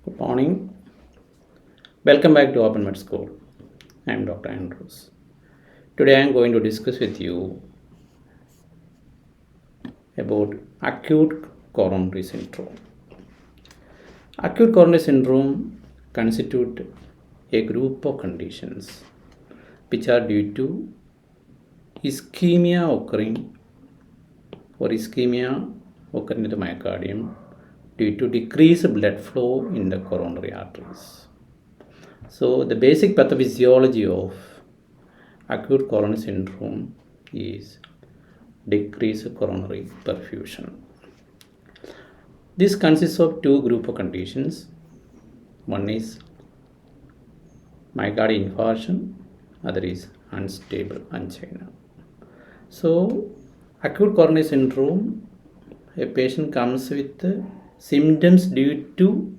Good morning. Welcome back to Open Med School. I am Dr. Andrews. Today I am going to discuss with you about acute coronary syndrome. Acute coronary syndrome constitutes a group of conditions which are due to ischemia occurring in the myocardium due to decreased blood flow in the coronary arteries. So the basic pathophysiology of acute coronary syndrome is decreased coronary perfusion. This consists of two groups of conditions. One is myocardial infarction, other is unstable angina. So acute coronary syndrome, a patient comes with symptoms due to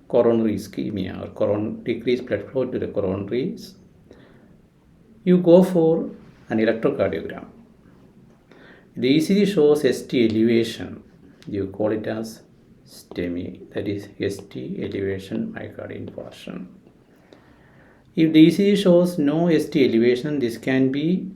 coronary ischemia or decreased blood flow to the coronaries. You go for an electrocardiogram. The ECG shows ST elevation. You call it as STEMI, that is ST elevation myocardial infarction. If the ECG shows no ST elevation, this can be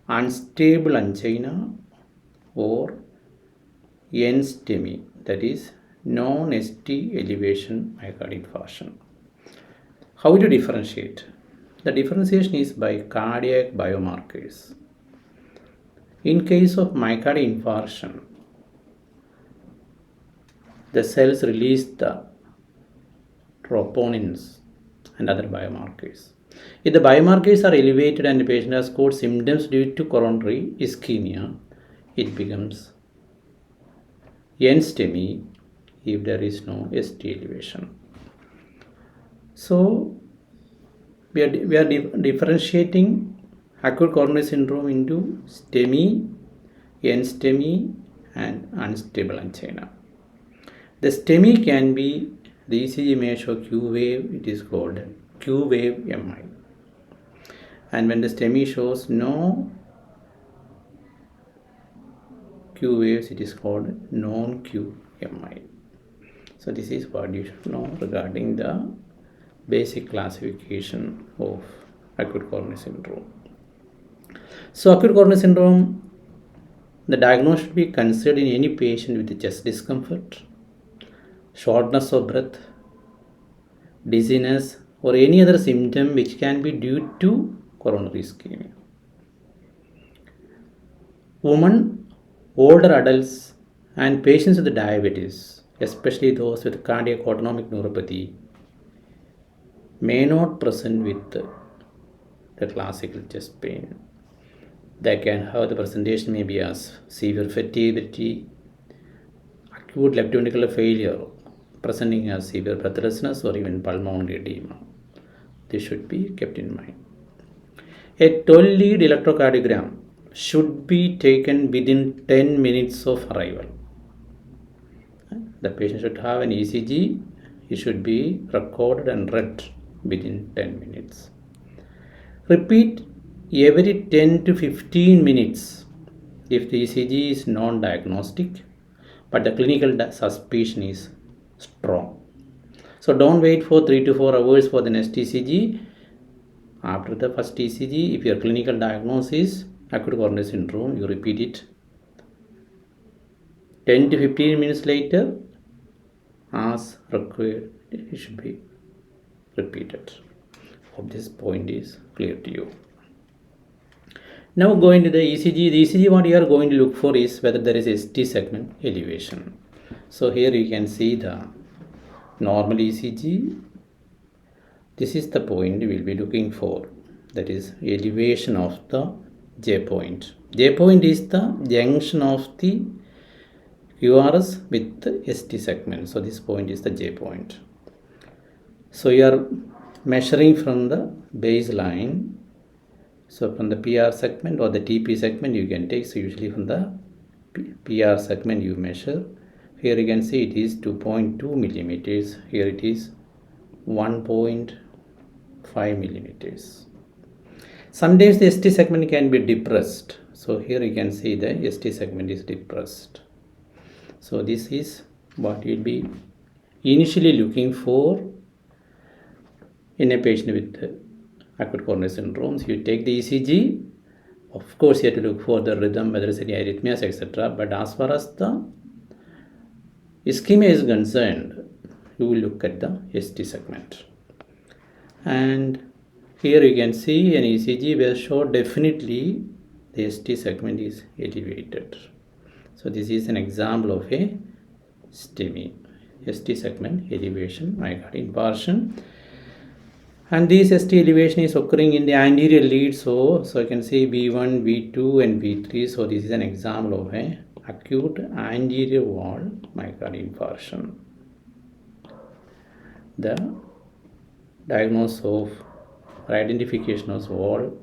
unstable angina or NSTEMI, that is non-ST elevation myocardial infarction. How to differentiate? The differentiation is by cardiac biomarkers. In case of myocardial infarction, the cells release the troponins and other biomarkers. If the biomarkers are elevated and the patient has got symptoms due to coronary ischemia, it becomes NSTEMI if there is no ST elevation. So we are differentiating acute coronary syndrome into STEMI, NSTEMI and unstable angina. The STEMI can be, the ECG may show Q wave, it is called Q wave MI. And when the STEMI shows no Q waves, it is called non-Q MI. So this is what you should know regarding the basic classification of acute coronary syndrome. So acute coronary syndrome, the diagnosis should be considered in any patient with chest discomfort, shortness of breath, dizziness or any other symptom which can be due to coronary ischemia. Women, older adults and patients with diabetes, especially those with cardiac autonomic neuropathy, may not present with the classical chest pain. They can have the presentation maybe as severe fatigue, acute left ventricular failure, presenting as severe breathlessness or even pulmonary edema. This should be kept in mind. A 12-lead electrocardiogram should be taken within 10 minutes of arrival. The patient should have an ECG. It should be recorded and read within 10 minutes. Repeat every 10 to 15 minutes if the ECG is non-diagnostic, but the clinical suspicion is strong. So don't wait for 3 to 4 hours for the next ECG. After the first ECG, if your clinical diagnosis is acute coronary syndrome, you repeat it 10 to 15 minutes later as required. It should be repeated. Hope this point is clear to you. Now going to the ECG. The ECG, what you are going to look for is whether there is ST segment elevation. So here you can see the normal ECG. This is the point we will be looking for, that is elevation of the J point. J point is the junction of the QRS with the ST segment. So this point is the J point. So you are measuring from the baseline. So from the PR segment or the TP segment you can take. So usually from the PR segment you measure. Here you can see it is 2.2 millimeters. Here it is 1.5 millimeters. Sometimes the ST segment can be depressed. So here you can see the ST segment is depressed. So this is what will be initially looking for in a patient with acute coronary syndrome. So you take the ECG. Of course, you have to look for the rhythm, whether it's any arrhythmias, etc. But as far as the ischemia is concerned, you will look at the ST segment. And here you can see an ECG will show definitely the ST segment is elevated. So this is an example of a STEMI, ST segment elevation, myocardial infarction. And this ST elevation is occurring in the anterior lead. So you can see V1, V2 and V3. So this is an example of a acute anterior wall myocardial infarction. The diagnosis of or identification of wall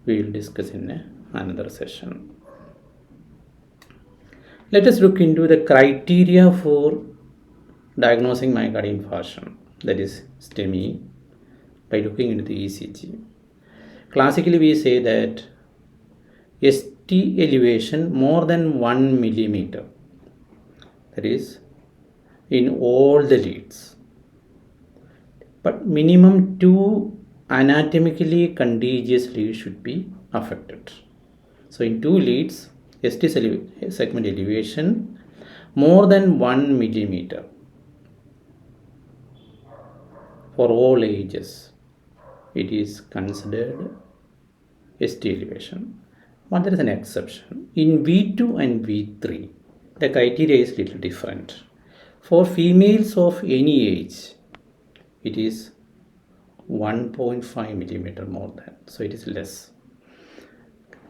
we will discuss in another session. Let us look into the criteria for diagnosing myocardial infarction, that is STEMI, by looking into the ECG. Classically, we say that ST elevation more than 1 millimeter, that is in all the leads, but minimum 2 anatomically contiguous leads should be affected. So in 2 leads, ST segment elevation more than 1 millimeter for all ages, it is considered ST elevation. But there is an exception. In V2 and V3, the criteria is little different. For females of any age, it is 1.5 millimeter more than, so it is less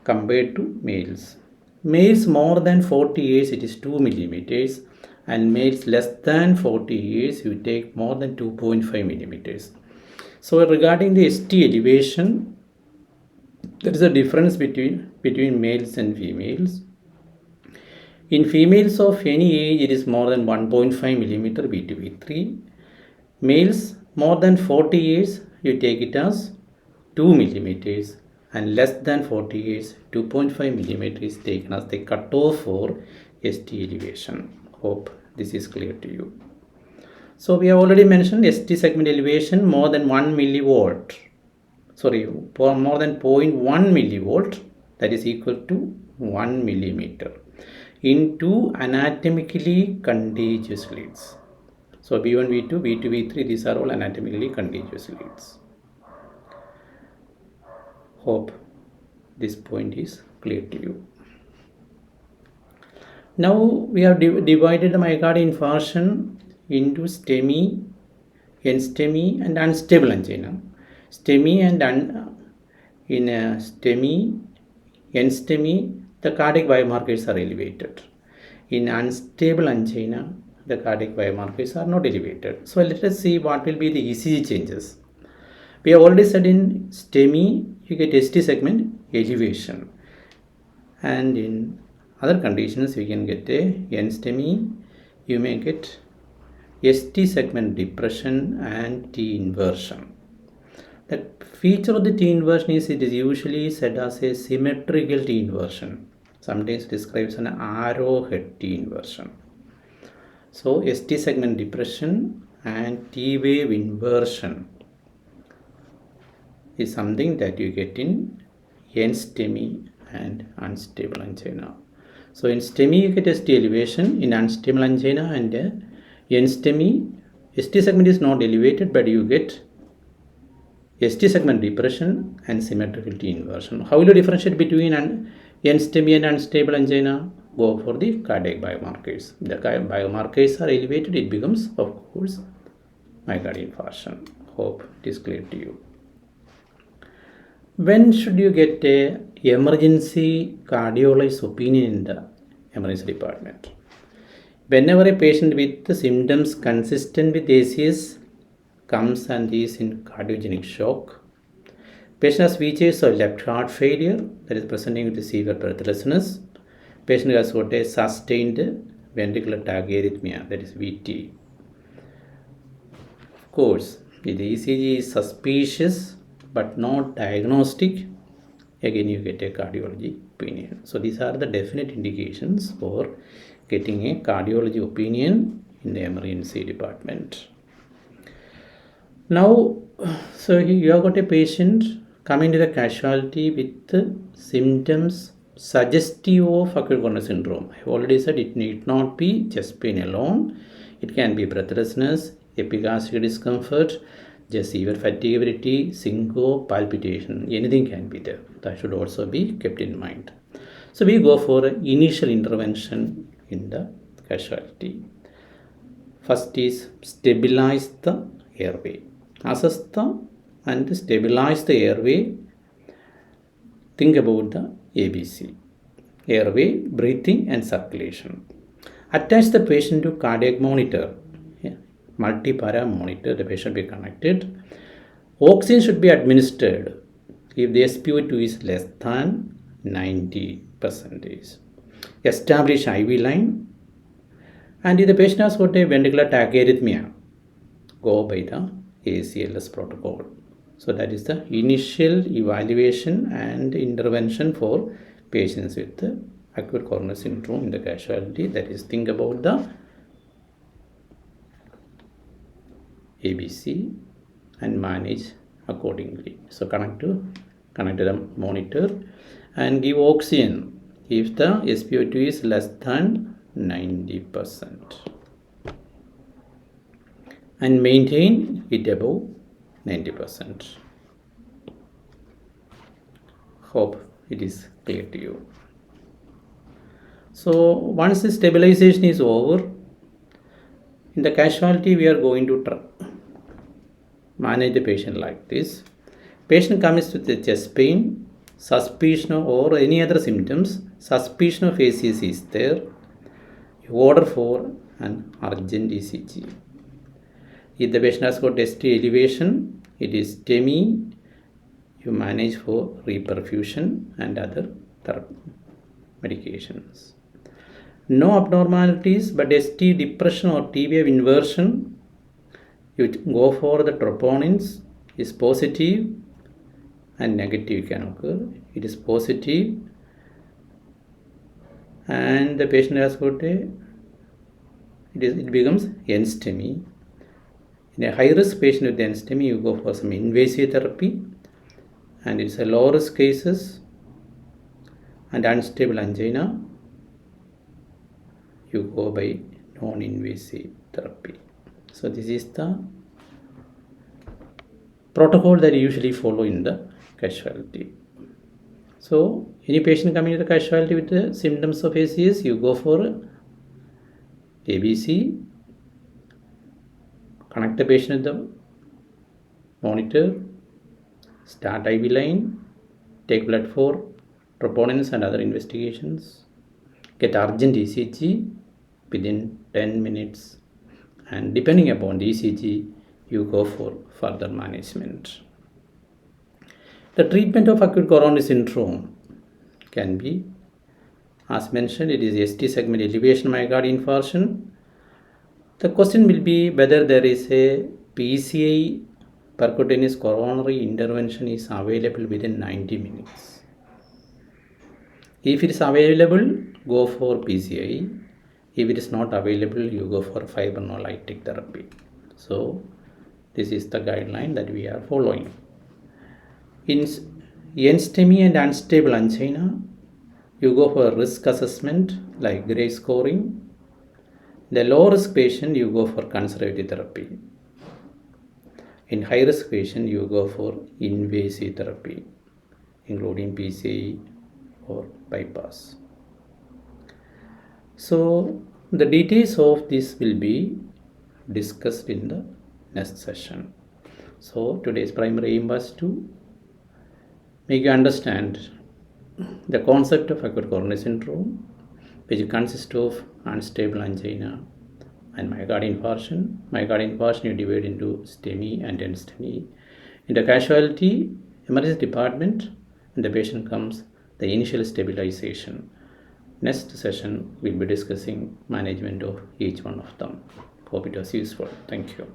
compared to males. Males more than 40 years, it is 2 millimeters, and males less than 40 years, you take more than 2.5 millimeters. So regarding the ST elevation, there is a difference between males and females. In females of any age, it is more than 1.5 millimeter V2, V3. Males more than 40 years, you take it as 2 millimeters, and less than 40 years, 2.5 millimeters is taken as the cutoff for ST elevation. Hope this is clear to you. So we have already mentioned ST segment elevation more than 1 millivolt. For more than 0.1 millivolt, that is equal to 1 millimeter in 2 anatomically contiguous leads. So V1, V2, V2, V3, these are all anatomically contiguous leads. Hope this point is clear to you. Now we have divided the myocardial infarction into STEMI, NSTEMI and unstable angina. STEMI and in STEMI, NSTEMI, the cardiac biomarkers are elevated. In unstable angina, the cardiac biomarkers are not elevated. So let us see what will be the ECG changes. We have already said in STEMI, you get ST segment elevation, and in other conditions we can get a NSTEMI, you may get ST segment depression and T inversion. The feature of the T inversion is it is usually said as a symmetrical T inversion, sometimes describes an arrowhead T inversion. So ST segment depression and T wave inversion is something that you get in NSTEMI and unstable angina. So in STEMI you get ST elevation, in unstable angina and NSTEMI, ST segment is not elevated, but you get ST segment depression and symmetrical T inversion. How will you differentiate between NSTEMI and unstable angina? Go for the cardiac biomarkers. The biomarkers are elevated, it becomes, of course, myocardial infarction. Hope it is clear to you. When should you get a emergency cardiologist opinion in the emergency department? Whenever a patient with the symptoms consistent with ACS comes and is in cardiogenic shock, patient has features of left heart failure, that is presenting with severe breathlessness, patient has got a sustained ventricular tachyarrhythmia, that is VT. Of course, if the ECG is suspicious but not diagnostic, again you get a cardiology opinion. So these are the definite indications for getting a cardiology opinion in the emergency department. Now, so you have got a patient coming to the casualty with symptoms suggestive of acute coronary syndrome. I have already said it need not be chest pain alone. It can be breathlessness, epigastric discomfort, just severe fatigability, syncope, palpitation. Anything can be there. That should also be kept in mind. So we go for initial intervention in the casualty. First is stabilize the airway. Assess and stabilize the airway. Think about the ABC. Airway, breathing and circulation. Attach the patient to cardiac monitor. Multi-para monitor, the patient be connected. Oxygen should be administered if the SpO2 is less than 90%. Establish IV line. And if the patient has got a ventricular tachyarrhythmia, go by the ACLS protocol. So that is the initial evaluation and intervention for patients with acute coronary syndrome in the casualty. That is, think about the ABC and manage accordingly. So connect to the monitor and give oxygen if the SpO2 is less than 90% and maintain it above 90%. Hope it is clear to you. So once the stabilization is over, in the casualty we are going to manage the patient like this. Patient comes with a chest pain, suspicion or any other symptoms, suspicion of ACS is there. You order for an urgent ECG. If the patient has got ST elevation, it is STEMI. You manage for reperfusion and other medications. No abnormalities, but ST depression or T wave inversion, you go for the troponins is positive and negative can occur. It is positive and the patient has got it becomes NSTEMI. In a high risk patient with NSTEMI, you go for some invasive therapy and it's a low risk cases and unstable angina, you go by non-invasive therapy. So this is the protocol that you usually follow in the casualty. So any patient coming to the casualty with the symptoms of ACS, you go for ABC, connect the patient with the monitor, start IV line, take blood for troponins and other investigations, get urgent ECG within 10 minutes, and depending upon the ECG, you go for further management. The treatment of acute coronary syndrome can be, as mentioned, it is ST segment elevation myocardial infarction. The question will be whether there is a PCI percutaneous coronary intervention is available within 90 minutes. If it is available, go for PCI. If it is not available, you go for fibrinolytic therapy. So this is the guideline that we are following. In NSTEMI and unstable angina, you go for risk assessment like gray scoring. In the low risk patient, you go for conservative therapy. In high risk patient, you go for invasive therapy, including PCI or bypass. So the details of this will be discussed in the next session. So today's primary aim was to make you understand the concept of acute coronary syndrome, which consists of unstable angina and myocardial infarction. Myocardial infarction you divide into STEMI and NSTEMI. In the casualty emergency department, when the patient comes, the initial stabilization. Next session we'll be discussing management of each one of them. Hope it was useful. Thank you.